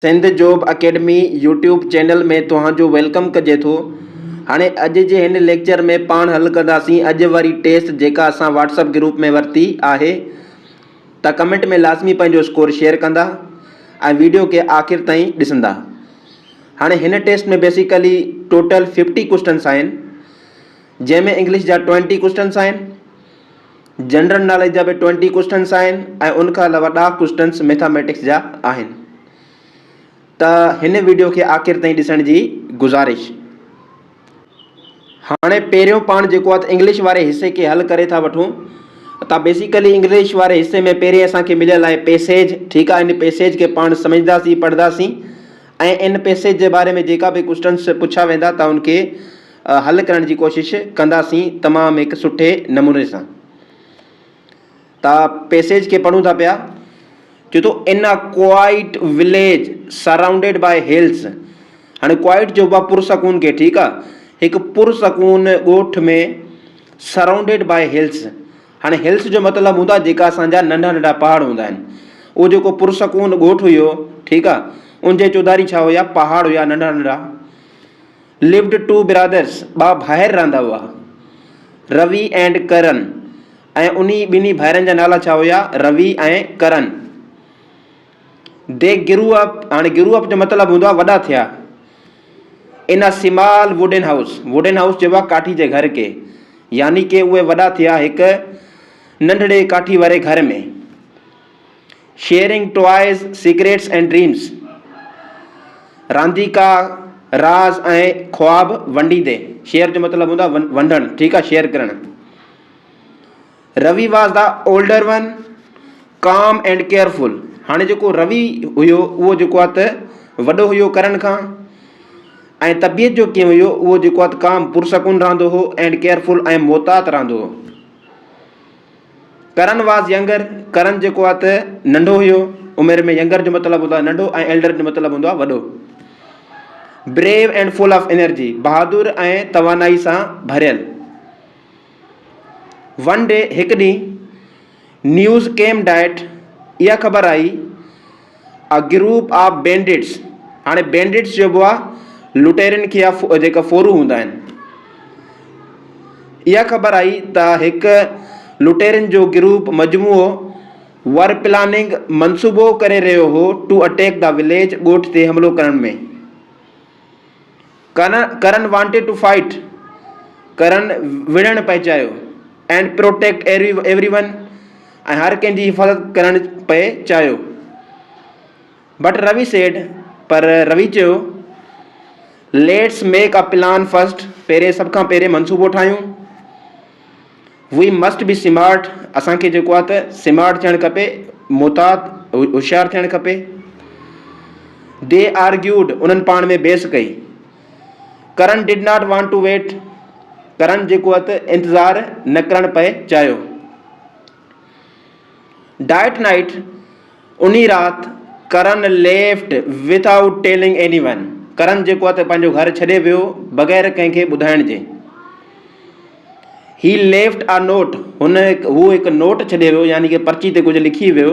Sindh job academy YouTube channel में तुहांजो welcome कजे थो। हाणे अॼु जे हिन लेक्चर में पाण हल कंदासीं अॼु वारी टेस्ट जेका असां व्हाट्सएप ग्रुप में वरिती आहे। त कमेंट में लाज़मी पंहिंजो स्कोर शेयर कंदा ऐं वीडियो खे आख़िर ताईं ॾिसंदा। हाणे हिन टेस्ट में बेसिकली टोटल 50 क्वेश्चन्स आहिनि, जंहिंमें इंग्लिश जा 20 क्वेश्चन्स आहिनि, जनरल नॉलेज जा बि 20 क्वेश्चन्स आहिनि ऐं उनखां अलावा 10 क्वेश्चन्स मैथमेटिक्स जा आहिनि। त हिन वीडियो खे आख़िर ताईं ॾिसण जी गुज़ारिश। हाणे पहिरियों पाण जेको आहे इंग्लिश वारे हिसे खे हल करे था वठूं। त बेसिकली इंग्लिश वारे हिसे में पहिरें असांखे मिलियल आहे पैसेज। ठीकु आहे, इन पैसेज खे पाण सम्झंदासीं, पढ़ंदासीं ऐं इन पैसेज जे बारे में जेका बि क्वेश्चन्स पुछा वेंदा त उनखे हल करण जी कोशिश कंदासीं तमामु हिकु सुठे नमूने सां। त पैसेज खे पढ़ूं था पिया। चए थो in a quiet village surrounded by hills. हाणे क्वाइट जो बि पुरसकून खे, ठीकु आहे, हिकु पुरसकून ॻोठ में सराउंडेड बाय हिल्स। हाणे हिल्स जो मतिलबु हूंदा जेका असांजा नंढा नंढा पहाड़ हूंदा आहिनि। उहो जेको पुरसकून ॻोठ हुयो, ठीकु आहे, उनजे चौधारी छा हुया? पहाड़ हुया नंढा नंढा। लिव्ड टू ब्रदर्स, ॿ भाइर रहंदा हुआ, रवि एंड करण। ऐं उन्ही ॿिन्ही भाइरनि जा नाला छा हुया? रवि ऐं करण। दे गिरू अप। हाणे गिरू अप जो मतिलबु हूंदो आहे वॾा थिया। इन a small wooden house, wooden house चइबो आहे काठी जे घर के, यानी कि उहे वॾा थिया हिकु नंढड़े काठी वारे घर में। Sharing toys secrets and dreams, रांदीका राज ऐं ख्वाब वंडीदे। शेयर जो मतिलबु हूंदो आहे वंडणु, ठीकु आहे, शेयर करणु। Ravi was the older one, calm and careful. हाणे जेको रवि हुयो उहो जेको आहे त वॾो हुयो करण खां, ऐं तबियत जो कीअं हुयो? उहो जेको आहे त काम पुरसकून रहंदो हो, एंड केयरफुल ऐं मोहतात रहंदो हो। करण वॉज यंगर, करण जेको आहे त नंढो हुयो उमिरि में। यंगर जो मतिलबु हूंदो आहे नंढो ऐं एल्डर जो मतिलबु हूंदो आहे वॾो। Brave and full of energy, बहादुर ऐं तवानाई सां भरियल। वन डे, हिकु ॾींहुं, न्यूज़ केम डैट, इहा ख़बर आई, अ ग्रुप ऑफ बैंडिट्स। हाणे बैंडिट्स चइबो आहे लुटेरनि खे, या जेका फोरू हूंदा आहिनि। इहा ख़बर आई त हिकु लुटेरनि जो ग्रुप मजमूओ वर प्लानिंग, मनसूबो करे रहियो हो, टू अटैक द विलेज, ॻोठ ते हमिलो करण में। करण वांटेड टू फाइट, करण विढ़ण पए चाहियो, एंड प्रोटेक्ट एवरीवन, ऐं हर कंहिंजी हिफ़ाज़त करणु पए चाहियो। बट रवि सेड, पर रवि चयो, let's make a plan first, पहिरें सभ खां पहिरें मनसूबो ठाहियूं। वी मस्ट बी स्मार्ट, असांखे जेको आहे त स्मार्ट थियणु खपे, मोहतात होशियारु थियणु खपे। दे आर्ग्यूड, उन्हनि पाण में बहस कई। Karan did not want to wait, Karan जेको आहे त इंतज़ारु न करणु पए चाहियो। डाइट नाइट, उन्ही राति करण लेफ्ट विदाउट टेलिंग एनीवन, करण जेको आहे त पंहिंजो घर छॾे वियो बग़ैर कंहिंखे ॿुधाइण जे। ही लेफ्ट अ नोट, हू हिकु नोट छॾे वियो, यानी कि पर्ची ते कुझु लिखी वियो।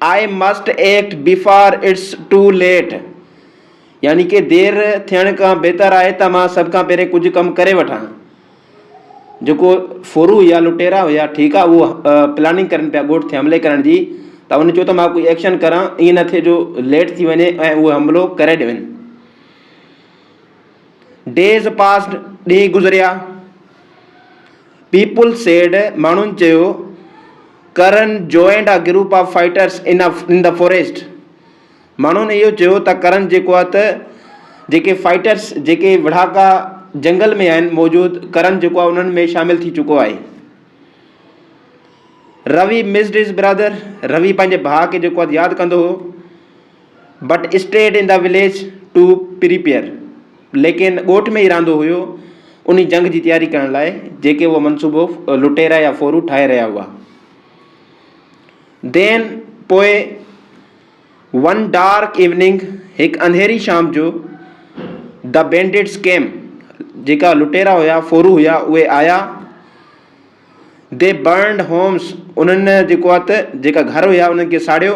I must act before it's too late, यानी कि देरि थियण खां बहितर आहे त मां सभ खां पहिरें कुझु कमु करे वठां। जेको फोरू या लुटेरा हुया, ठीकु आहे, उहो प्लानिंग करनि पिया ॻोठ ते हमले करण जी। त उन चयो त मां कोई एक्शन करां, ईअं न थिए जो लेट थी वञे ऐं उहे हमिलो करे ॾियनि। डेज़ पास्ड, ॾींहं गुज़रिया। पीपुल सेड, माण्हुनि चयो, करण joined a group of fighters in the forest. माण्हुनि इहो चयो त करण जेको आहे त जेके फाइटर्स, जेके विढ़ाका जंगल में आहिनि मौजूदु, करण जेको आहे उन्हनि में शामिलु थी चुको आहे। Ravi missed his brother, Ravi पंहिंजे भाउ खे जेको आहे यादि कंदो हो। But stayed in the village to prepare, लेकिन ॻोठ में ई रहंदो हुयो उन जंग जी तयारी करण लाइ, जेके उहो मनसूबो लुटेरा या फोरू ठाहे रहिया हुआ। देन, पोइ, वन डार्क इवनिंग, हिकु अंधेरी शाम जो, द बैंडिट्स केम, जेका लुटेरा हुया, फोरू हुया, उहे आया। दे बर्नड होम्स, उन्हनि जेको आहे त जेका घर हुया उन्हनि खे साड़ियो।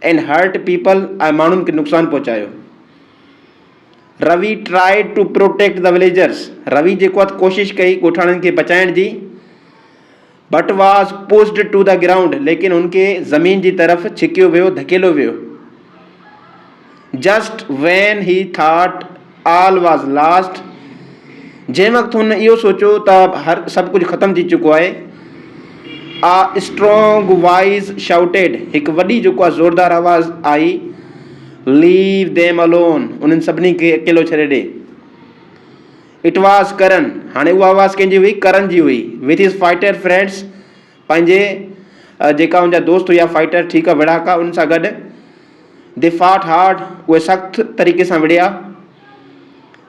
एंड हर्ट पीपल, ऐं माण्हुनि खे नुक़सानु पहुचायो। Ravi tried to protect the villagers, Ravi जेको आहे कोशिशि कई ॻोठाणनि खे बचाइण जी, but was pushed to the ground, लेकिन हुनखे ज़मीन जी तरफ़ छिकियो वियो, धकेलियो वियो। Just when he thought all was lost, जंहिं वक़्तु हुन इहो सोचियो त हर सभु कुझु ख़तमु थी चुको आहे, आ स्ट्रॉन्ग वॉइस शाउटेड, हिकु वॾी जेको आहे ज़ोरदार आवाज़ आई, लीव देम अलोन, उन्हनि सभिनी खे अकेलो छॾे ॾे। इट वॉज करण, हाणे उहा आवाज़ कंहिंजी हुई? करण जी हुई। विथ हिज फाइटर फ्रेंड्स, पंहिंजे जेका हुनजा दोस्त हुआ फाइटर, ठीकु आहे, विड़हाका, उन सां गॾु। दे फॉट हार्ड, उहे सख़्तु तरीक़े सां विड़िया।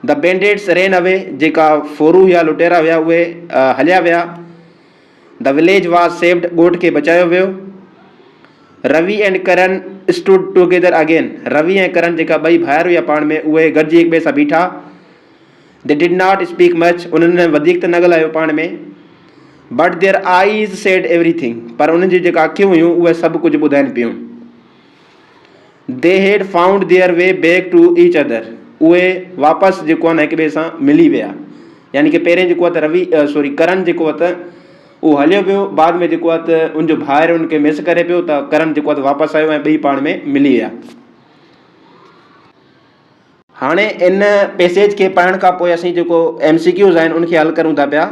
द बैंडिट्स रेन अवे, जेका फोरू हुआ, लुटेरा हुआ, उहे हलिया विया। द विलेज वॉज सेव्ड, ॻोठ खे बचायो वियो। रवि एंड करण स्टूड टुगेदर अगेन, रवि ऐं करण जेका ॿई भाइर हुआ पाण में, उहे गॾिजी हिक ॿिए सां बीठा। They did not speak much, उन्हनि वधीक त न ॻाल्हायो पाण में, but their eyes said everything, पर उन्हनि जी जेका अखियूं हुयूं उहे सभु कुझु ॿुधाइनि पियूं। They had found their way back to each other, उहे वापसि जेको आहे न हिक ॿिए सां मिली विया। यानी कि पहिरें जेको आहे त रवि करण जेको आहे त उहो हलियो पियो, बाद में जेको आहे त उनजो भाइर उनखे मिस करे पियो, त करण जेको आहे त वापसि आयो ऐं ॿई पाण में मिली विया। हाणे इन पैसेज खे पढ़ण खां पोइ असीं जेको MCQs आहिनि उनखे हल करूं था पिया।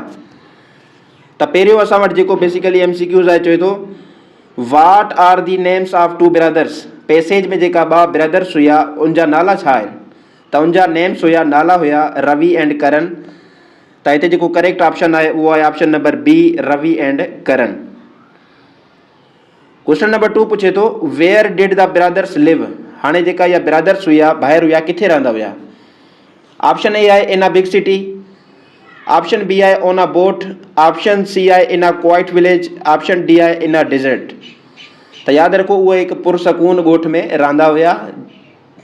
त पहिरियों असां वटि जेको बेसिकली MCQs आहे, चए थो what are the names of two brothers, passage में जेका ॿ ब्रदर्स हुआ उनजा नाला छा आहिनि? त उनजा नेम्स हुआ, नाला हुआ रवि एंड करण। त हिते जेको करेक्ट ऑप्शन आहे उहो आहे option number B, Ravi and Karan. Question number 2 पुछे थो where did the brothers live, हाणे जेका इहा ब्रदर्स हुआ, भाइर हुआ, किथे रहंदा हुआ? ऑप्शन ए आहे in a big city, option B आहे on a boat, option C आहे in a quiet village, option D आहे इन अ डेजर्ट। त यादि रखो उहे हिकु पुरसकून ॻोठ में रहंदा हुआ,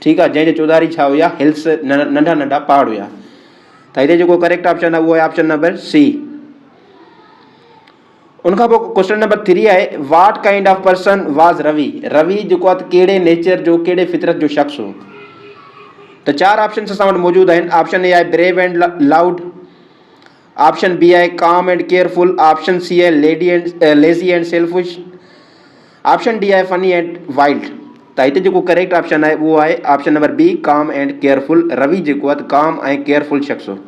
ठीकु आहे, जंहिंजे चौधारी छा हुआ? हिल्स, नंढा नंढा पहाड़ हुआ। त हिते जेको करेक्ट ऑप्शन आहे उहो आहे ऑप्शन नंबर सी। उनखां पोइ क्वेश्चन नंबर 3 आहे what kind of person was Ravi, Ravi जेको आहे कहिड़े नेचर जो, कहिड़े फितरत जो शख़्स हो? त 4 ऑप्शन असां वटि मौजूदु आहिनि। ऑप्शन ए आहे brave and loud, option B आहे calm and careful, option C आहे lazy and selfish, option D आहे फनी एंड वाइल्ड। त हिते जेको करेक्ट ऑप्शन आहे उहो आहे option number B, calm and careful. Ravi जेको आहे त काम ऐं केयरफुल शख़्स हो।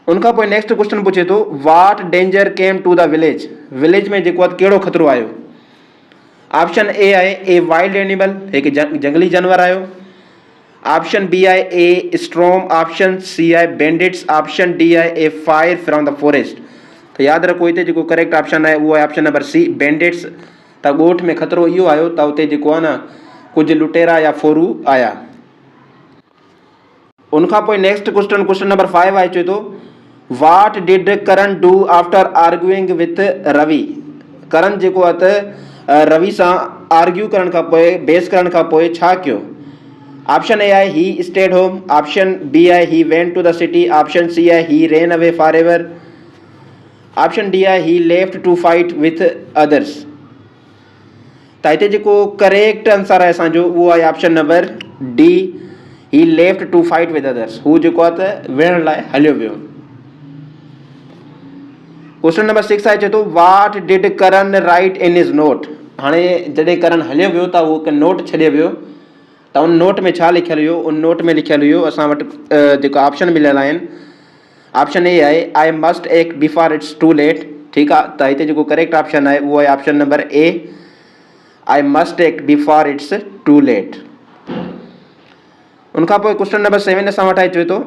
उनखां पोइ नेक्स्ट क्वेश्चन पुछे थो what danger came to the village, village में जेको आहे कहिड़ो ख़तरो आयो? ऑप्शन ए आहे ए वाइल्ड एनिमल, हिकु जंगली जानवर आयो, ऑप्शन बी आहे ए स्ट्रॉम, ऑप्शन सी आहे बैंडिट्स, ऑप्शन डी आहे ए फायर फ्रॉम द फॉरेस्ट। त यादि रखो हिते जेको करेक्ट ऑप्शन आहे उहो आहे ऑप्शन नंबर सी, बैंडिट्स। त ॻोठ में ख़तरो इहो आयो त उते जेको आहे न कुझु लुटेरा या फोरू आया। उनखां पोइ नेक्स्ट क्वेश्चन नंबर 5 आहे, चए थो what did Karan do after arguing with Ravi, Karan जेको आहे त रवि सां आर्ग्यू करण खां पोइ, बेस करण खां पोइ छा कयो? ऑप्शन ए आहे he stayed home, option B आहे he went to the city, option C आहे he ran away forever, option D आहे he left to fight with others. त हिते जेको करेक्ट आंसर आहे असांजो उहो आहे option number D, he left to fight with others, who जेको आहे त विढ़ण लाइ हलियो वियो। क्वेश्चन नंबर 6 आहे, चए थो वाट डिड करण राइट इन हिज नोट, हाणे जॾहिं करण हलियो वियो त उहो हिकु नोट छॾे वियो, त उन नोट में छा लिखियलु हुयो? उन नोट में लिखियलु हुयो, असां वटि जेका ऑप्शन मिलियल आहिनि, ऑप्शन ए आहे I must act before it's too late, ठीकु आहे। त हिते जेको करेक्ट ऑप्शन आहे उहो आहे option number A, I must act before it's too late. उनखां पोइ क्वेश्चन नंबर 7 असां वटि आहे, चए थो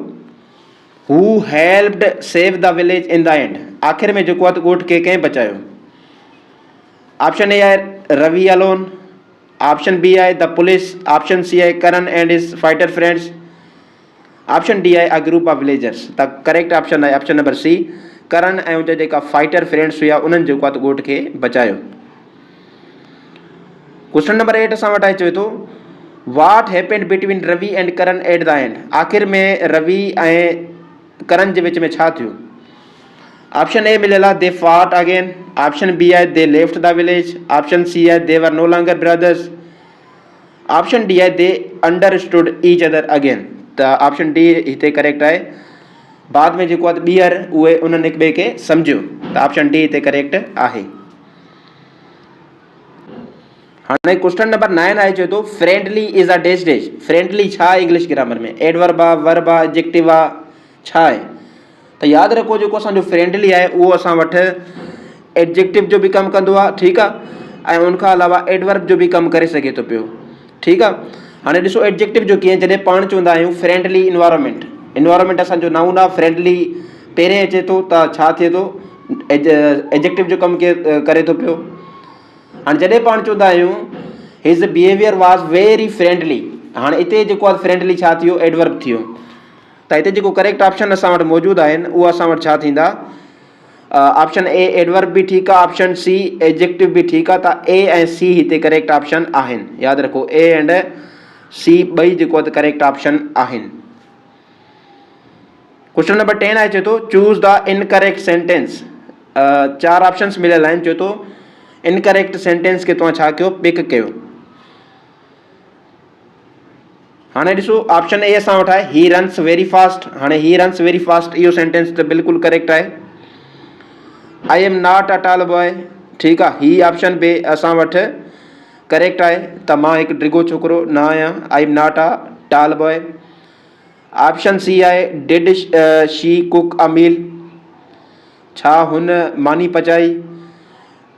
हू helped save the village in the end, आख़िर में जेको आहे त ॻोठ खे कंहिं बचायो? ऑप्शन ए आहे रवि अलोन, ऑप्शन बी आहे द पुलिस, ऑप्शन सी आहे करण एंड हिज फाइटर फ्रेंड्स, ऑप्शन डी आहे अ ग्रुप ऑफ विलेजर्स। त करेक्ट ऑप्शन आहे ऑप्शन नंबर सी, करण ऐं उनजा जेका फाइटर फ्रेंड्स हुआ उन्हनि जेको आहे त ॻोठ खे बचायो। क्वेश्चन नंबर 8 असां वटि आहे, चए थो वाट हैपेंड बिटवीन रवि एंड करण एट द एंड, आख़िर में रवि ऐं करण जे विच में छा थियो? ऑप्शन ए मिलियल आहे they fought again, option B आहे they left the village, option C आहे they were no longer brothers, option D आहे they understood each other again. त ऑप्शन डी हिते करेक्ट आहे, बाद में जेको आहे ॿीहर उहे उन्हनि हिक ॿिए खे सम्झियो, त ऑप्शन डी हिते करेक्ट आहे। हाणे क्वेश्चन नंबर 9 आहे, चए थो friendly is a dash dash. Friendly छा आहे इंग्लिश ग्रामर में? एडवर्ब आहे, वर्ब आहे, एडजेक्टिव आहे, छा आहे? त यादि रखो जेको असांजो फ्रेंडली आहे उहो असां वटि एडजेक्टिव जो बि कमु कंदो आहे, ठीकु आहे, ऐं उनखां अलावा एडवर्ब जो बि कमु करे सघे थो पियो, ठीकु आहे। हाणे ॾिसो एडजेक्टिव जो कीअं, जॾहिं पाण चवंदा आहियूं फ्रेंडली इन्वायरमेंट, इन्वायरमेंट असांजो नाउन आहे, फ्रेंडली पहिरें अचे थो त छा थिए थो, एडजेक्टिव जो कमु करे थो पियो। हाणे जॾहिं पाण चवंदा आहियूं हिज बिहेवियर वॉज वेरी फ्रेंडली, हाणे हिते जेको आहे फ्रेंडली छा थियो, एडवर्ब थियो। त हिते जेको करेक्ट ऑप्शन असां वटि मौजूदु आहिनि उहे असां वटि छा थींदा, ऑप्शन ए एडवर्ब बि ठीकु आहे, ऑप्शन सी एडजेक्टिव बि ठीकु आहे। त ए ऐं सी हिते करेक्ट ऑप्शन आहिनि, यादि रखो ए एंड सी ॿई जेको आहे करेक्ट ऑप्शन आहिनि। क्वेश्चन नंबर 10 आहे, चए थो choose the incorrect sentence. 4 options मिलियल आहिनि, चए थो इनकरेक्ट सेंटेंस खे तव्हां छा कयो, पिक कयो। हाणे ॾिसो ऑप्शन ए असां वटि आहे ही रन्स वेरी फास्ट। हाणे ही रन्स वेरी फास्ट इहो सेंटेंस त बिल्कुलु करेक्ट आहे। आई am not a tall boy, ठीकु आहे, ही ऑप्शन बि असां वटि करेक्ट आहे, त मां हिकु डिघो छोकिरो न आहियां, I am not a tall boy. Option C आहे did she cook a meal, छा हुन मानी पचाई,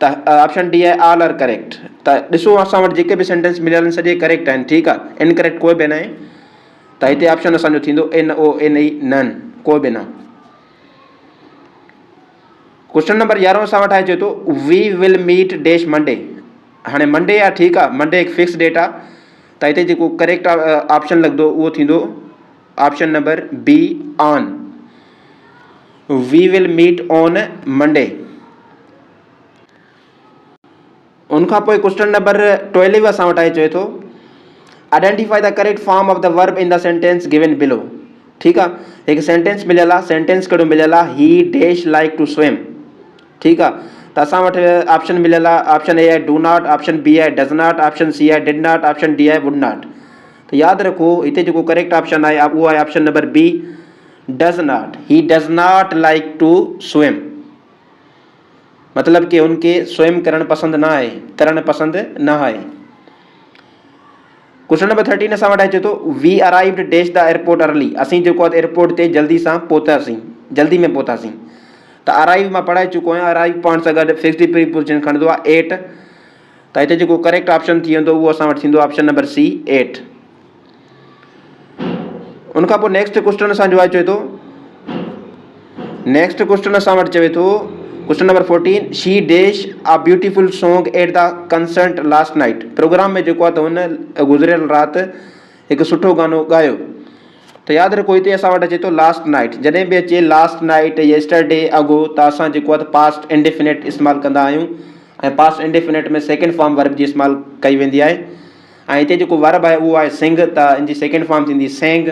त ऑप्शन डी आहे ऑल आर करेक्ट। त ॾिसो असां वटि जेके बि सेंटेंस मिलियल आहिनि सॼे करेक्ट आहिनि, ठीकु आहे, इनकरेक्ट कोई बि न आहे। त हिते ऑप्शन असांजो थींदो N O N E none, कोई बि न। क्वेश्चन नंबर 11 असां वटि आहे, चए थो वी विल मीट डैश मंडे। हाणे मंडे आहे, ठीकु आहे, मंडे हिकु फिक्स डेट आहे, त हिते जेको करेक्ट ऑप्शन लॻंदो उहो थींदो option number B on, we will meet on Monday. उनखां पोइ क्वेश्चन नंबर 12 असां वटि आहे, चए थो identify the correct form of the verb in the sentence given बिलो। ठीकु आहे, हिकु सेंटेंस मिलियल आहे, सेंटेंस कहिड़ो मिलियल आहे, ही डैश लाइक टू स्विम, ठीकु आहे। त असां वटि ऑप्शन मिलियल आहे, ऑप्शन ए आहे डू नॉट, ऑप्शन बी आहे डज़ नॉट, ऑप्शन सी आहे डिड नॉट, ऑप्शन डी आहे वुड नॉट। त यादि रखो हिते जेको करेक्ट ऑप्शन आहे उहो आहे option number B does not, he does not like to swim, मतलब कि उनके स्विम करण पसंदि न आहे, तरण पसंदि न आहे। क्वेश्चन नंबर 13 असां वटि अचे थो we arrived dash the airport early. असीं जेको आहे एयरपोर्ट ते जल्दी सां पहुतासीं, जल्दी में पहुतासीं। त अराइव मां पढ़ाए चुको आहियां, अराइव पाण सां गॾु फिक्स्ड प्रीपोजिशन खणंदो आहे 8। त हिते जेको करेक्ट ऑप्शन थी वेंदो उहो असां वटि थींदो ऑप्शन नंबर सी 8। उनखां पोइ नेक्स्ट क्वेश्चन असांजो आहे, चए थो नेक्स्ट क्वेश्चन असां वटि चवे थो question number 14 she dash a beautiful song at the concert last night. Programme में जेको आहे त हुन गुज़रियल राति हिकु सुठो गानो ॻायो। त यादि रखो हिते असां वटि अचे थो लास्ट नाइट, जॾहिं बि अचे लास्ट नाइट येस्टरडे अॻो, त असां जेको आहे त पास्ट इंडेफिनिट इस्तेमालु कंदा आहियूं, ऐं पास्ट इंडेफिनिट में सेकेंड फॉर्म वर्ब जी इस्तेमालु कई वेंदी आहे। ऐं हिते जेको वर्ब आहे उहो आहे सिंग, त इन जी सेकेंड फॉर्म थींदी सेंग।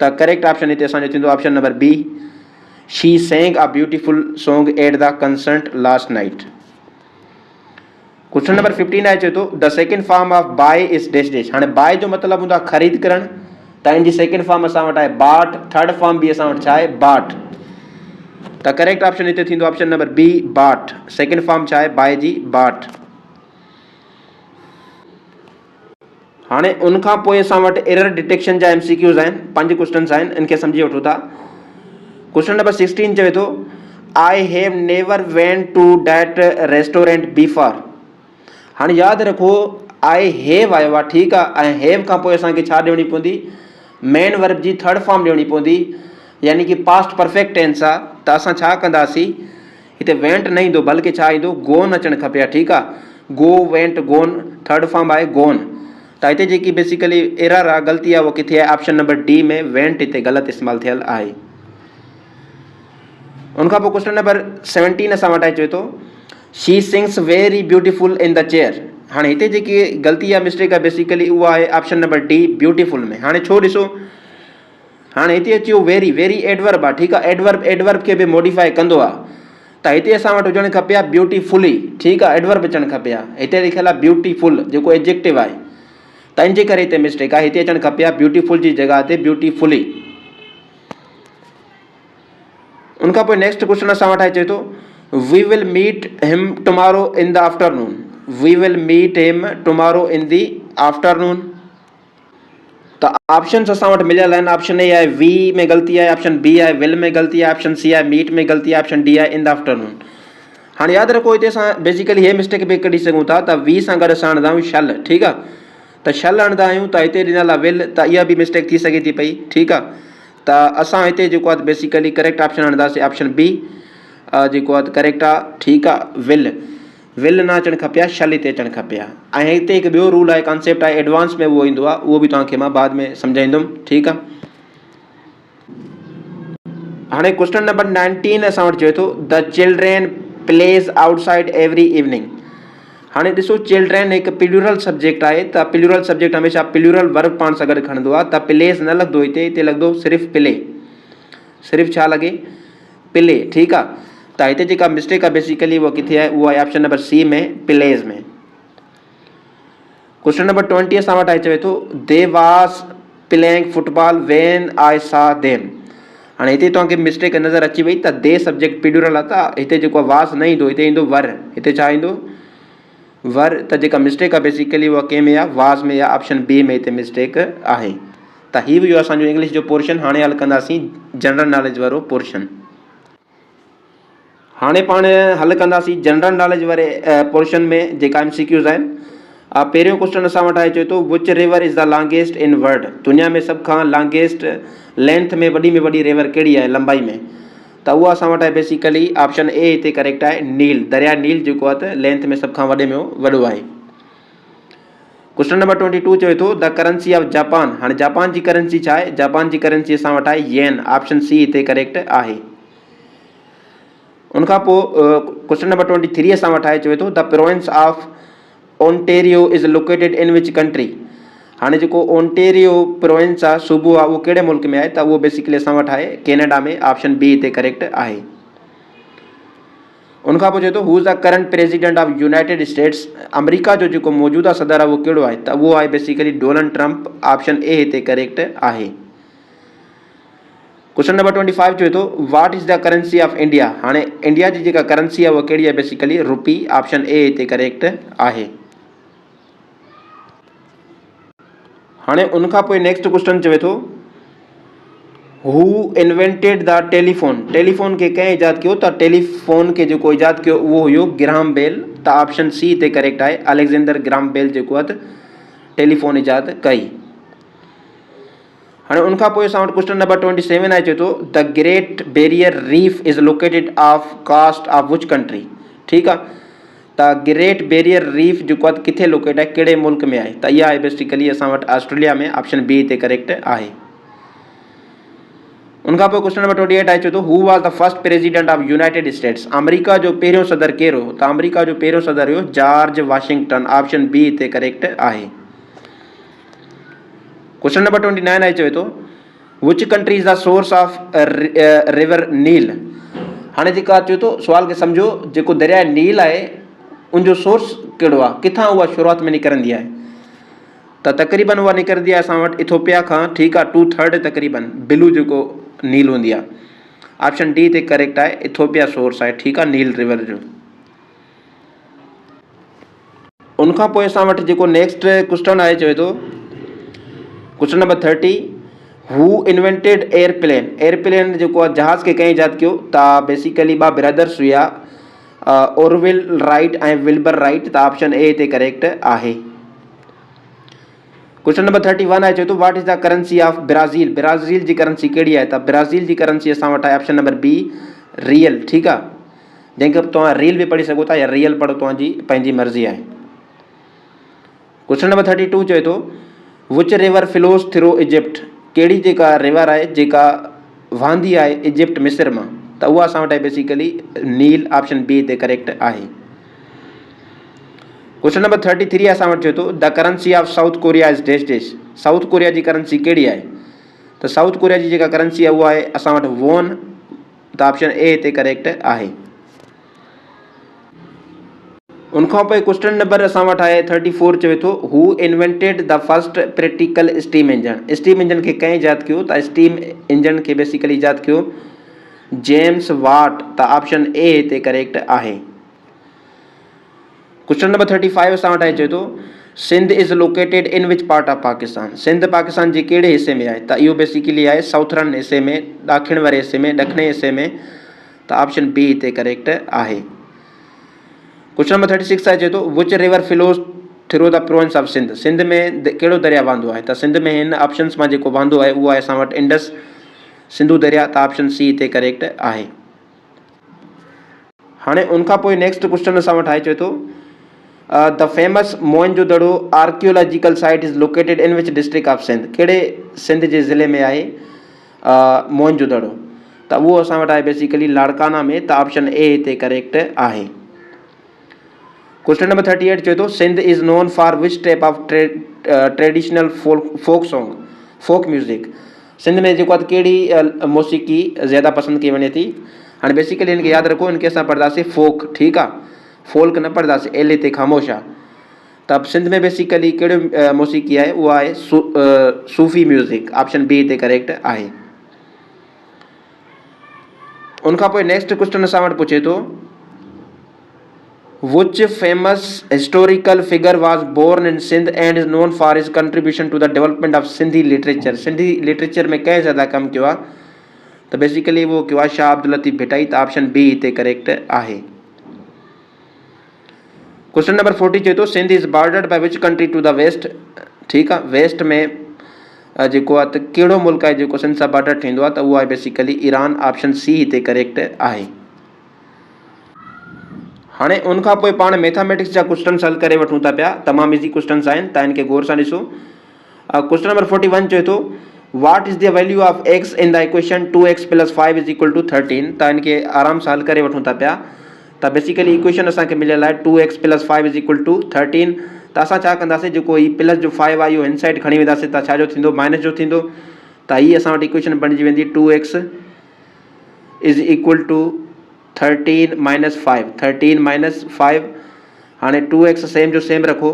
त करेक्ट ऑप्शन हिते असांजो थींदो option number B she sang a beautiful song at the concert last night. Question number 15 आहे, चए थो the second form of by is dash dash. हाणे बाय जो मतिलबु हूंदो आहे ख़रीद करणु, त इन जी सेकेंड फॉर्म असां वटि आहे बाट, थर्ड फॉर्म बि असां वटि छा आहे बाट। त करेक्ट ऑप्शन हिते थींदो ऑप्शन नंबर बी बाट, सेकेंड फॉर्म छा आहे बाय जी बाट। हाणे उनखां पोइ असां वटि एरर डिटेक्शन जा MCQs आहिनि, 5 क्वेश्चन्स आहिनि, इनखे सम्झी वठो था। क्वेश्चन नंबर 16 चवे थो I have never went to that restaurant before. हाणे यादि रखो आई हैव आयो आहे, ठीकु आहे, ऐं हैव खां पोइ असांखे छा ॾियणी पवंदी, मेन वर्ब जी थर्ड फॉर्म ॾियणी पवंदी, यानी कि पास्ट परफेक्ट टेंस आहे। त असां छा कंदासीं, हिते वेंट न ईंदो बल्कि छा ईंदो गोन अचणु खपे हा, ठीकु आहे, गो वेंट गोन, थर्ड फॉर्म आहे गोन। त हिते जेकी बेसिकली एरर आहे, ग़लती आहे, उहो किथे आहे ऑप्शन नंबर डी में, वेंट हिते ग़लति इस्तेमालु थियल आहे। उनखां पोइ क्वेश्चन नंबर 17 असां वटि चए थो she sings very beautiful in the chair. हाणे हिते जेकी ग़लती आहे, मिस्टेक आहे, बेसिकली उहा आहे ऑप्शन नंबर डी ब्यूटीफुल में। हाणे छो ॾिसो, हाँ हिते अची वियो वेरी, वेरी एडवर्ब आहे, ठीकु आहे। एडवर्ब खे बि मॉडिफाई कंदो आहे, त हिते असां वटि हुजणु खपे आहे ब्यूटीफुली, ठीकु आहे, एडवर्ब अचणु खपे आहे। हिते लिखियलु आहे ब्यूटीफुल जेको एडजेक्टिव आहे, त इन जे करे हिते मिस्टेक आहे, हिते अचणु खपे आहे ब्यूटीफुल जी जॻह ते ब्यूटीफुली। उनखां पोइ नेक्स्ट क्वेश्चन असां वटि अचे थो, वी विल मीट हिम tomorrow in the afternoon. V will मीट हिम टुमारो इन द आफ्टरनून। त ऑप्शन्स असां वटि मिलियल आहिनि। ऑप्शन ए आहे वी में ग़लती आहे, ऑप्शन बी आहे विल में ग़लती आहे, ऑप्शन सी आहे मीट में ग़लती आहे, ऑप्शन डी आहे इन द आफ्टरनून। हाणे यादि रखो हिते असां बेसिकली हे मिस्टेक बि कढी सघूं था त वी सां गॾु असां आणंदा आहियूं शल, ठीकु आहे, त शल आणंदा आहियूं त हिते ॾिनल आहे विल, त इहा बि मिस्टेक थी सघे थी पई, ठीकु आहे। त असां हिते जेको आहे बेसिकली करेक्ट ऑप्शन आणंदासीं ऑप्शन बी जेको आहे करेक्ट आहे, ठीकु आहे। विल न अचणु खपे आहे, शल हिते अचणु खपे आहे। ऐं हिते हिकु ॿियो रूल आहे, कॉन्सेप्ट आहे एडवांस में उहो ईंदो आहे, उहो बि तव्हांखे मां बाद में सम्झाईंदुमि, ठीकु आहे। हाणे क्वेश्चन नंबर 19 असां वटि चए थो the children plays outside every evening. हाणे ॾिसो चिल्ड्रेन हिकु प्लूरल सब्जेक्ट आहे, त प्लूरल सब्जेक्ट हमेशह प्लूरल वर्ब पाण सां गॾु खणंदो आहे, त प्लेस न लॻंदो हिते लॻंदो सिर्फ़ु प्ले, सिर्फ़ु छा लॻे प्ले, ठीकु आहे। त हिते जेका मिस्टेक आहे बेसिकली उहा किथे आहे, उहा आहे ऑप्शन नंबर सी में प्लेज में। क्वेश्चन नंबर 20 असां वटि चवे थो they was playing football when I सा देम। हाणे हिते तव्हांखे मिस्टेक नज़र अची वई त दे सब्जेक्ट प्लूरल आहे, त हिते जेको वाज न ईंदो, हिते ईंदो वर। हिते छा ईंदो वर। त जेका मिस्टेक आहे बेसिकली उहा कंहिं में आहे वाज में, या ऑप्शन बी में हिते मिस्टेक आहे। त हीउ बि असांजो इंग्लिश जो पोर्शन। हाणे हल कंदासीं जनरल नॉलेज वारो पोर्शन। हाणे पाण हल कंदासीं जनरल नॉलेज वारे पोर्शन में जेका MCQs आहिनि। पहिरियों क्वेश्चन असां वटि आहे, चए थो which river is the longest in world. दुनिया में सभ खां लॉन्गेस्ट लेंथ में वॾी रिवर कहिड़ी आहे लंबाई में, त उहा असां वटि आहे बेसिकली ऑप्शन ए हिते करेक्ट आहे नील। दरिया नील जेको आहे त लेंथ में सभ खां वॾे में वॾो आहे। क्वेश्चन नंबर 22 चए थो द करेंसी ऑफ जापान। हाणे जापान जी करेंसी छा आहे, जापान जी करेंसी असां वटि आहे येन, ऑप्शन सी हिते करेक्ट आहे। उनखां पोइ क्वेश्चन नंबर 23 असां वटि आहे, चवे थो the province of Ontario is located in which country. हाणे जेको ओंटेरियो प्रोविंस आहे, सूबो आहे, उहो कहिड़े मुल्क में आहे, त उहो बेसिकली असां वटि आहे कैनेडा में, ऑप्शन बी हिते करेक्ट आहे। उनखां पोइ चए थो who is the current president of United status. America जो जेको मौजूदा सदर आहे उहो कहिड़ो आहे, त उहो आहे basically Donald Trump, option A हिते करेक्ट आहे। क्वेश्चन नंबर 25 चए थो what is the currency of India. हाणे इंडिया जी जेका करेंसी आहे उहा कहिड़ी आहे बेसिकली रुपी, ऑप्शन ए हिते करेक्ट आहे। हाणे उनखां पोइ नेक्स्ट क्वेश्चन चवे थो हू इन्वेंटेड द टेलीफोन। टेलीफोन खे कंहिं ईजाद कयो, त टेलीफोन खे जेको ईजाद कयो उहो हुयो ग्राहम बेल, त ऑप्शन सी हिते करेक्ट आहे अलेक्जेंडर ग्राहम बेल जेको आहे त टेलीफोन ईजाद कई। हाणे उनखां पोइ असां वटि क्वेश्चन नंबर 27 आहे, चए थो the great barrier reef is located off coast of which country. ठीकु आहे, त ग्रेट बैरियर रीफ जेको आहे किथे लोकेट आहे, कहिड़े मुल्क में आहे, त इहा आहे बेसिकली असां वटि ऑस्ट्रेलिया में, ऑप्शन बी हिते करेक्ट आहे। उनखां पोइ क्वेश्चन नंबर 28 आहे, चए थो who was the first president of United status. America जो पहिरियों सदर केरु हो, त अमेरिका जो पहिरियों सदर हुयो जॉर्ज वाशिंगटन, ऑप्शन बी हिते करेक्ट आहे। क्वेश्चन नंबर 29 आहे, चवे थो which country is the source of river नील। हाणे जेका चए थो सुवाल खे सम्झो, जेको दरिया नील आहे उनजो सोर्स कहिड़ो आहे, किथां उहा शुरूआत में निकिरंदी आहे, त तक़रीबन उहा निकिरंदी आहे असां वटि इथोपिया खां। ठीकु आहे, 2/3 तक़रीबन बिलू जेको नील हूंदी आहे, ऑप्शन डी हिते करेक्ट आहे, इथोपिया सोर्स आहे, ठीकु आहे, नील रिवर जो। उनखां पोइ असां वटि जेको नेक्स्ट क्वेश्चन आहे, चवे थो क्वेश्चन नंबर 30 हू इन्वेंटेड एयरप्लेन। एयरप्लेन जेको आहे जहाज़ खे कंहिं ईजाद कयो, त बेसिकली ॿ ब्रदर्स हुआ ऑरविल राइट ऐं विल्बर राइट, त ऑप्शन ए हिते करेक्ट आहे। क्वेश्चन नंबर 31 आहे, चए थो what is the currency of Brazil. Brazil जी करेंसी कहिड़ी आहे, त ब्राज़ील जी करेंसी असां वटि आहे ऑप्शन नंबर बी रियल। ठीकु आहे, जंहिंखे तव्हां रील बि पढ़ी सघो था या रियल पढ़ो, तव्हांजी पंहिंजी मर्ज़ी आहे। क्वेश्चन नंबर 32 चए थो which river flows through Egypt. कहिड़ी जेका रिवर आहे जेका वहंदी आहे इजिप्ट मिस्र मां, त उहा असां वटि आहे बेसिकली नील, ऑप्शन बी हिते करेक्ट आहे। क्वेश्चन नंबर 33 असां वटि चए थो the currency of South Korea is dash dash. South Korea जी करेंसी कहिड़ी आहे, त साउथ कोरिया जी जेका करंसी आहे उहा आहे असां वटि वॉन, त ऑप्शन ए हिते करेक्ट आहे। उनखां पोइ क्वेश्चन नंबर असां वटि आहे 34 चवे थो हू invented the first practical steam engine. Steam engine खे कंहिं ईजाद कयो? त स्टीम इंजन खे बेसिकली ईजाद कयो जेम्स वाट, त ऑप्शन ए हिते करेक्ट आहे। क्वेश्चन नंबर 35 असां वटि आहे, चवे थो Sindh is located in which part of Pakistan. Sindh Pakistan जे कहिड़े हिसे में आहे? त इहो बेसिकली आहे साउथर्न हिसे में, ॾखिण वारे हिसे में, ॾखणे हिसे में, त ऑप्शन बी हिते करेक्ट आहे। क्वेश्चन नंबर 36 आहे, चए थो which river flows through the province of Sindh. Sindh में कहिड़ो दरिया वांदो आहे? त सिंध में हिन ऑप्शन्स मां जेको वांदो आहे उहो आहे असां वटि इंडस सिंधु दरिया, त ऑप्शन सी हिते करेक्ट आहे। हाणे उनखां पोइ नेक्स्ट क्वेश्चन असां वटि आहे, चए थो the famous Mohenjodaro archaeological site is located in which district of Sindh. कहिड़े सिंध जे ज़िले में आहे मोहनजोदड़ो? त उहो असां वटि आहे बेसिकली लाड़काना में, त ऑप्शन ए हिते करेक्ट आहे। क्वेश्चन नंबर 38 चए थो Sindh is known for which type of traditional folk song, folk music. Sindh में जेको आहे कहिड़ी मौसीक़ी ज़्यादा पसंदि कई वञे थी? हाणे बेसिकली हिनखे यादि रखो, हिनखे असां पढ़ंदासीं फोक, ठीकु आहे, फोल्क न पढ़ंदासीं, एल हिते ख़ामोश आहे। त सिंध में बेसिकली कहिड़ो मौसीक़ी आहे? उहा आहे सूफ़ी म्यूज़िक, ऑप्शन बी हिते करेक्ट आहे। उनखां पोइ नेक्स्ट क्वेश्चन असां वटि पुछे थो which famous historical figure was born in Sindh and is known for his contribution to the development of Sindhi literature। Sindhi literature में कंहिं ज़्यादा कमु कयो आहे? त बेसिकली उहो कयो आहे शाह अब्दुल लतीफ़ भिटाई, त ऑप्शन बी हिते करेक्ट आहे। क्वेश्चन नंबर 40 चए थो Sindh is bordered by which country to the west. ठीकु आहे, वेस्ट में जेको आहे त कहिड़ो मुल्क आहे जेको सिंध सां बॉर्डर थींदो आहे? त उहो आहे बेसिकली ईरान, ऑप्शन सी हिते करेक्ट आहे। हाणे उनखां पोइ पाण मैथमेटिक्स जा क्वेश्चन्स हल करे वठूं था पिया, तमामु इज़ी क्वेश्चन्स आहिनि, त इनखे गौर सां ॾिसो। क्वेश्चन नंबर 41 चए थो what is the value of x in the equation 2x + 5 = 13। त इनखे आराम सां हल करे वठूं था पिया। त बेसिकली इक्वेशन असांखे मिलियल आहे 2x + 5 = 13। त असां छा कंदासीं, जेको ही प्लस जो 5 आहे इहो हिन साइड खणी वेंदासीं, त छा जो थींदो? माइनस जो थींदो। त हीअ असां वटि इक्वेशन बणिजी वेंदी 2x = 13 - 5, 13 - 5। हाणे 2x सेम जो सेम रखो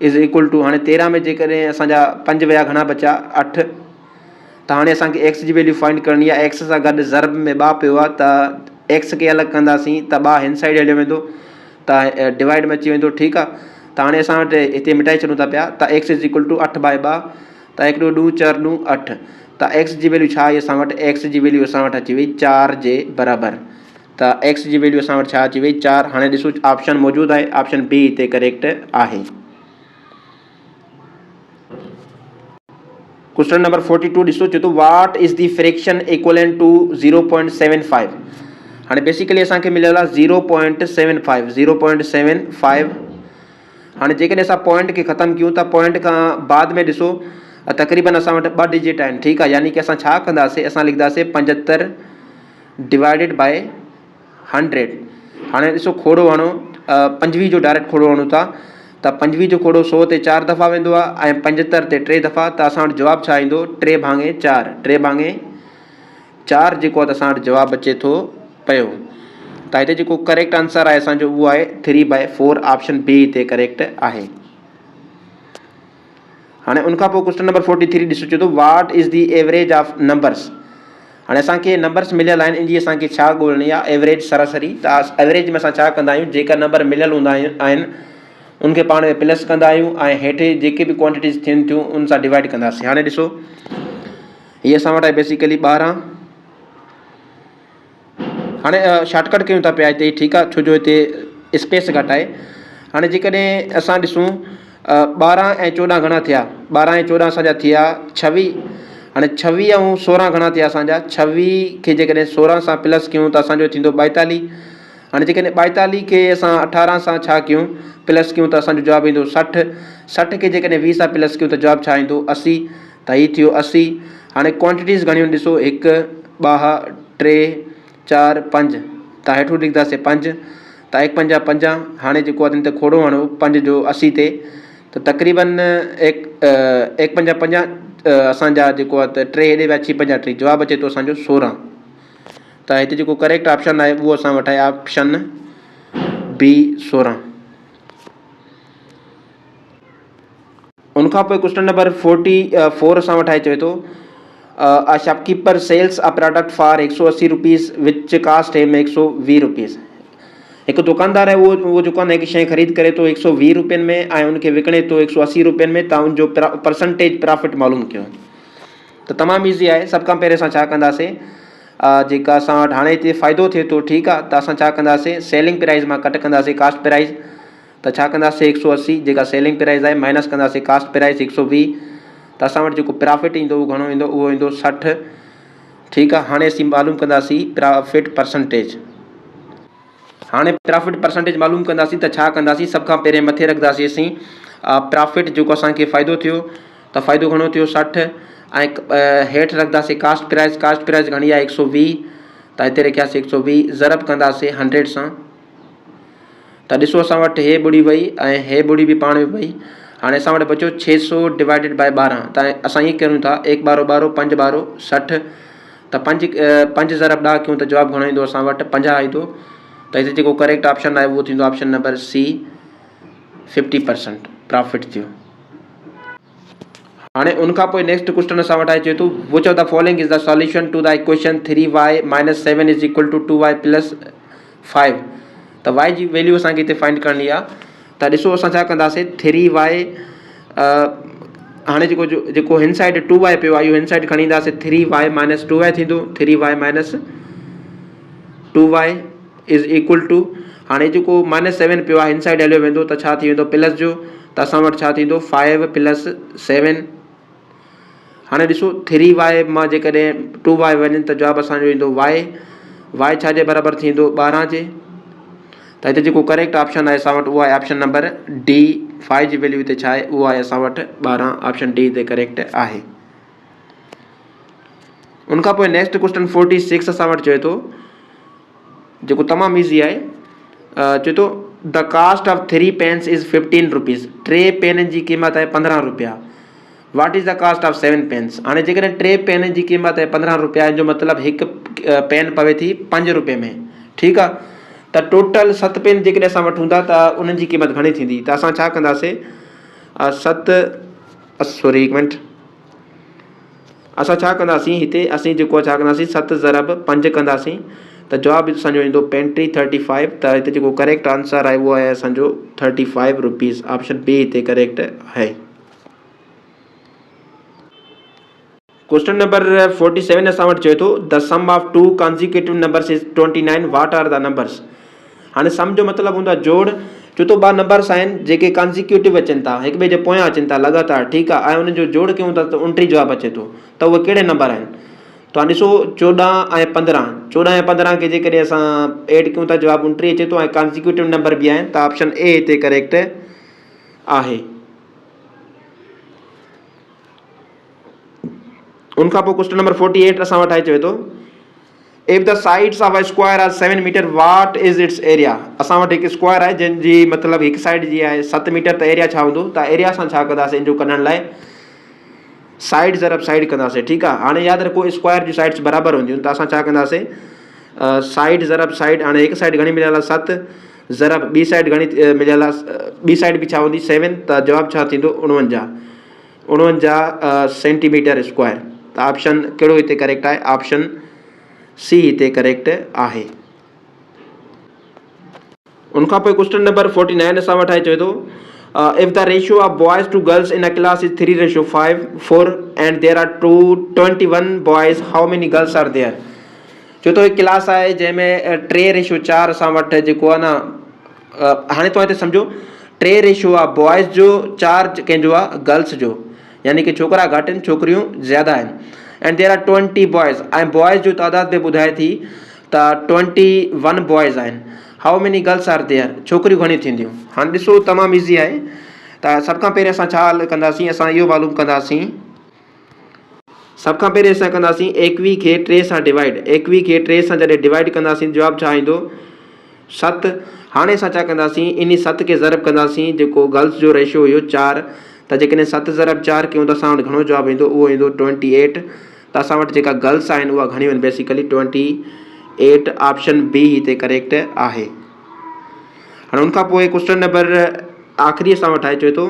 = हाणे 13 में जेकॾहिं असांजा 5 विया घणा बचा? 8। त हाणे असांखे एक्स जी वैल्यू फाइंड करणी आहे। एक्स सां गॾु ज़र्ब में 2 पियो आहे, त एक्स खे अलॻि कंदासीं त 2 हिन साइड हलियो वेंदो, त डिवाइड में अची वेंदो, ठीकु आहे। त हाणे असां वटि हिते मिटाए छॾूं था पिया, त x = 8/2, त 1 × 2 = 4 × 8। त एक्स जी वैल्यू छा आई असां वटि? एक्स जी वैल्यू असां वटि अची वई 4 जे बराबरि। त एक्स जी वैल्यू असां वटि छा अची वई? 4। हाणे ॾिसो ऑप्शन मौजूदु आहे, ऑप्शन बी हिते करेक्ट आहे। क्वेश्चन नंबर 42 ॾिसो, चए थो what is the fraction equivalent to 0.75। हाणे बेसिकली असांखे मिलियल आहे 0.75, 0.75। हाणे जेकॾहिं असां पॉइंट खे ख़तमु कयूं त पॉइंट खां बाद में ॾिसो तक़रीबन असां वटि 2 डिजिट आहिनि, ठीकु आहे। यानी कि असां छा कंदासीं, असां लिखंदासीं 75 / 100। हाणे ॾिसो खोड़ो हणो, 25 जो डायरेक्ट खोड़ो हणूं था, त 25 जो खोड़ो 100 ते 4 दफ़ा वेंदो आहे ऐं 75 ते 3 दफ़ा, त असां वटि जवाबु छा ईंदो? 3/4, 3/4 जेको आहे त असां वटि जवाबु अचे थो पियो। त हिते जेको करेक्ट आंसर आहे असांजो उहो आहे 3/4, ऑप्शन बी हिते करेक्ट आहे। हाणे उनखां पोइ क्वेश्चन नंबर 43 ॾिसो, चए थो what is the average of numbers. हाणे असांखे नंबर्स मिलियल आहिनि, इनजी असांखे छा ॻोल्हणी आहे? एवरेज, सरासरी। त एवरेज में असां छा कंदा आहियूं? जेका नंबर मिलियल हूंदा आहिनि उनखे पाण में प्लस कंदा आहियूं ऐं हेठि जेके बि क्वांटिटीज़ थियनि थियूं उन सां डिवाइड कंदासीं। हाणे ॾिसो हीअ असां वटि आहे बेसिकली 12। हाणे शॉर्टकट कयूं था पिया हिते, ठीकु आहे, छो जो हिते स्पेस घटि आहे। हाणे जेकॾहिं असां ॾिसूं 12 ऐं 14 घणा थिया? 12 ऐं 14 असांजा थिया 26। हाणे 26 ऐं 16 घणा थिया असांजा? 26 खे जेकॾहिं 16 सां प्लस कयूं त असांजो थींदो 42। हाणे जेकॾहिं 42 खे असां 18 सां छा कयूं? प्लस कयूं त असांजो जवाबु ईंदो 60। 60 खे जेकॾहिं 20 सां प्लस कयूं त जवाबु छा ईंदो? 80। त हीअ थियो 80। हाणे क्वांटिटीज़ घणियूं ॾिसो, 1 2 3 4 5, त हेठूं लिखंदासीं 5, त 1 5 50। हाणे जेको आहे त खोड़ो हणो 5 जो 80 ते, त तक़रीबन 1 5 50, असांजा जेको आहे त 3 हेॾे विया 6 पंजा 3 जवाबु अचे थो असांजो 16। त हिते जेको करेक्ट ऑप्शन आहे उहो असां वटि आहे ऑप्शन बी 16। उनखां पोइ क्वेश्चन नंबर 44 असां वटि आहे, चवे थो a shopkeeper sells a product for 180 rupees which cost him 120 rupees. हिकु दुकानदार आहे, उहो जेको आहे हिकु शइ ख़रीद करे थो 120 रुपयनि में ऐं उनखे विकिणे थो 180 रुपयनि में, तव्हां उनजो परसेंटेज प्रॉफिट मालूम कयो। त तमामु ईज़ी आहे। सभु खां पहिरियों असां छा कंदासीं, जेका असां वटि हाणे हिते फ़ाइदो थिए थो, ठीकु आहे, त असां छा कंदासीं, सेलिंग प्राइस मां कट कंदासीं कास्ट प्राइस। त छा कंदासीं 180 जेका सेलिंग प्राइस आहे माइनस कंदासीं कास्ट प्राइस 120, त असां वटि जेको प्रॉफिट ईंदो उहो घणो ईंदो, उहो ईंदो 60। ठीकु आहे, हाणे असीं मालूम कंदासीं प्रॉफिट परसेंटेज। हाणे प्रॉफिट परसेंटेज मालूम कंदासीं त छा कंदासीं, सभ खां पहिरियों मथे रखंदासीं असीं प्रॉफिट जेको असांखे फ़ाइदो थियो, त फ़ाइदो घणो थियो 60, ऐं हेठि रखंदासीं कास्ट प्राइस। कास्ट प्राइस घणी आहे 120, त हिते रखियासीं 120 ज़रब कंदासीं 100 सां। त ॾिसो असां वटि हे ॿुड़ी वई ऐं हे ॿुड़ी बि पाण में वई। हाणे असां वटि बचो 600 डिवाइडेड बाय 12। त असां ईअं कयूं था 1 ॿारो 12 5 ॿारो 60, त 5 ज़रब 10 कयूं त जवाबु घणो ईंदो असां वटि 50 ईंदो। त हिते जेको करेक्ट ऑप्शन आहे उहो थींदो ऑप्शन नंबर सी, 50% प्रॉफिट थियो। हाणे उनखां पोइ नेक्स्ट क्वेश्चन असां वटि आहे, चए थो which of the following is the solution to the equation 3y - 7 is equal to 2y + 5। त y जी वैल्यू असांखे हिते फाइंड करणी आहे। त ॾिसो असां छा कंदासीं, 3y हाणे जेको हिन साइड 2y पियो आहे इहो हिन साइड खणी ईंदासीं, 3y - 2y थींदो, 3y - 2y is equal two, हाणे जेको -7 पियो आहे हिन साइड हलियो वेंदो त छा थी वेंदो प्लस जो, त असां वटि छा थींदो 5 + 7। हाणे ॾिसो 3y मां जेकॾहिं 2y वञनि त जवाबु असांजो ईंदो y छाजे बराबरि थींदो 12 जे। त हिते जेको करेक्ट ऑप्शन आहे असां वटि उहो आहे ऑप्शन नंबर डी। 5 जी वैल्यू हिते छा आहे, उहा आहे असां वटि 12, ऑप्शन डी हिते करेक्ट आहे। उनखां पोइ नेक्स्ट क्वेश्चन 46 असां वटि चए थो, जेको तमामु ईज़ी आहे। चए थो the cost of 3 pens is 15 rupees. 3 पेननि जी क़ीमत आहे 15 रुपया। What is the cost of 7 pens. हाणे जेकॾहिं 3 पेननि जी क़ीमत आहे 15 रुपया, जो मतिलबु हिकु पेन पवे थी 5 रुपये में, ठीकु आहे। त टोटल 7 पेन जेकॾहिं असां वटि हूंदा त उन्हनि जी क़ीमत घणी थींदी। त असां छा कंदासीं, 1 मिंट, असां छा कंदासीं हिते, असीं जेको छा कंदासीं 7 ज़रब 5 कंदासीं, त जवाबु असांजो ईंदो 35। त हिते जेको करेक्ट आंसर आहे उहो आहे असांजो 35 रुपीज़, ऑप्शन बी हिते करेक्ट आहे। क्वेश्चन नंबर 47 असां वटि चए थो the sum of 2 consecutive numbers is 29। What are the numbers. हाणे सम जो मतिलबु हूंदो आहे जोड़। छो त 2 नंबर्स आहिनि जेके कॉन्जिक्यूटिव अचनि था, हिक ॿिए जे पोयां अचनि था लगातार, ठीकु आहे, ऐं उनजो जोड़ कयूं था त 29 जवाबु अचे थो। त उहे कहिड़े नंबर आहिनि, त ॾिसो 14 ऐं 15। 14 ऐं 15 खे जेकॾहिं असां एड कयूं था जवाबु 29 अचे थो, ऐं कॉन्जिक्यूटिव नंबर बि आहिनि, त ऑप्शन ए हिते करेक्ट आहे। उनखां पोइ क्वेश्चन नंबर 48 असां वटि आहे, चवे थो if the sides of a square are 7 metre what is its area. असां वटि हिकु स्क्वायर आहे जंहिंजी मतिलबु हिकु साइड जी आहे 7 मीटर, त एरिया छा हूंदो, त एरिया असां छा कंदासीं इन जो कढण लाइ साइड ज़रब साइड कंदासीं, ठीकु आहे। हाणे यादि रखो स्क्वायर जी साइड्स बराबरि हूंदियूं, त असां छा कंदासीं साइड ज़रब साइड। हाणे हिकु साइड घणी मिलियल आहे 7 ज़रब ॿी साइड घणी मिलियल आहे, ॿी साइड बि छा हूंदी 7, त जवाबु छा थींदो 49 सेंटीमीटर स्क्वायर। त ऑप्शन कहिड़ो हिते करेक्ट आहे, ऑप्शन सी हिते करेक्ट आहे। उनखां पोइ क्वेश्चन नंबर 49 असां वटि आहे, चवे थो if the ratio of boys to girls in a class is 3:4 and there are 21 boys, how many girls are there. छो त हिकु क्लास आहे जंहिंमें 3:4 असां वटि जेको आहे न, हाणे तव्हां हिते सम्झो 3 रेशियो आहे बॉयज़ जो, 4 कंहिंजो आहे गर्ल्स जो, यानी कि छोकिरा घटि आहिनि छोकिरियूं ज़्यादा आहिनि। एंड देयर आर 20 बॉयज़, ऐं बॉयज़ जो तादाद बि ॿुधाए थी त 21 बॉयज़ आहिनि। हाउ मेनी गर्ल्स आर देयर, छोकिरियूं घणी थींदियूं। हाणे ॾिसो तमामु ईज़ी आहे। त सभ खां पहिरियों असां छा हल कंदासीं, असां इहो मालूम कंदासीं, सभ खां पहिरियों असां कंदासीं 21 खे 3 सां डिवाइड। 21 खे 3 सां जॾहिं डिवाइड कंदासीं जवाबु छा ईंदो 7। हाणे असां छा कंदासीं, इन 7 खे ज़रब कंदासीं जेको गर्ल्स जो रेशियो हुयो 4, त जेकॾहिं 7 ज़रब 4 कयूं त असां वटि घणो जवाबु ईंदो, उहो ईंदो 28। त असां वटि जेका गर्ल्स आहिनि उहा घणियूं आहिनि बेसिकली 28। ऑप्शन बी हिते करेक्ट आहे। हाणे उनखां पोइ क्वेश्चन नंबर आख़िरी असां वटि आहे, चए थो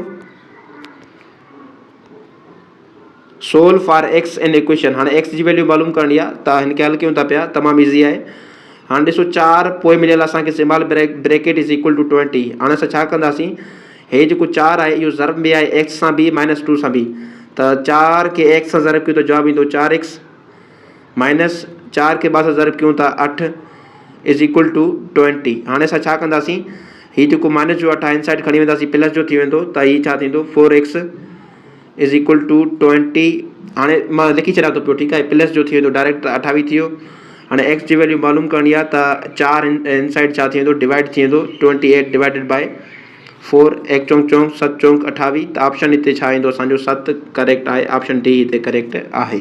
solve for x in equation. हाणे एक्स जी वैल्यू मालूम करणी आहे त हिनखे हल कयूं था पिया, तमामु ईज़ी आहे। हाणे ॾिसो 4 पोइ मिलियल असांखे small bracket is equal to 20। हाणे असां छा कंदासीं, हे जेको 4 आहे इहो ज़रब में आहे एक्स सां बि -2 सां बि। त 4 खे एक्स सां ज़रब कयूं त जवाबु ईंदो 4x माइनस 4 खे 2 सां ज़रब कयूं था 8 इज़ इक्वल टू 20। हाणे असां छा कंदासीं, हीउ जेको माइनस जो 8 आहे इनसाइड खणी वेंदासीं, प्लस जो थी वेंदो, त हीउ छा थींदो 4x इज़ इक्वल टू 20। हाणे मां लिखी छॾियां थो पियो, ठीकु आहे, प्लस जो थी वेंदो डायरेक्ट 28 थी वियो। हाणे एक्स जी वैल्यू मालूम करणी आहे त 4 इनसाइड छा थी वेंदो, डिवाइड थी वेंदो 28 डिवाइडेड बाय 4। 1 चौंक 7 चौंक 28। त ऑप्शन हिते छा ईंदो असांजो 7 करेक्ट आहे। ऑप्शन डी हिते करेक्ट आहे।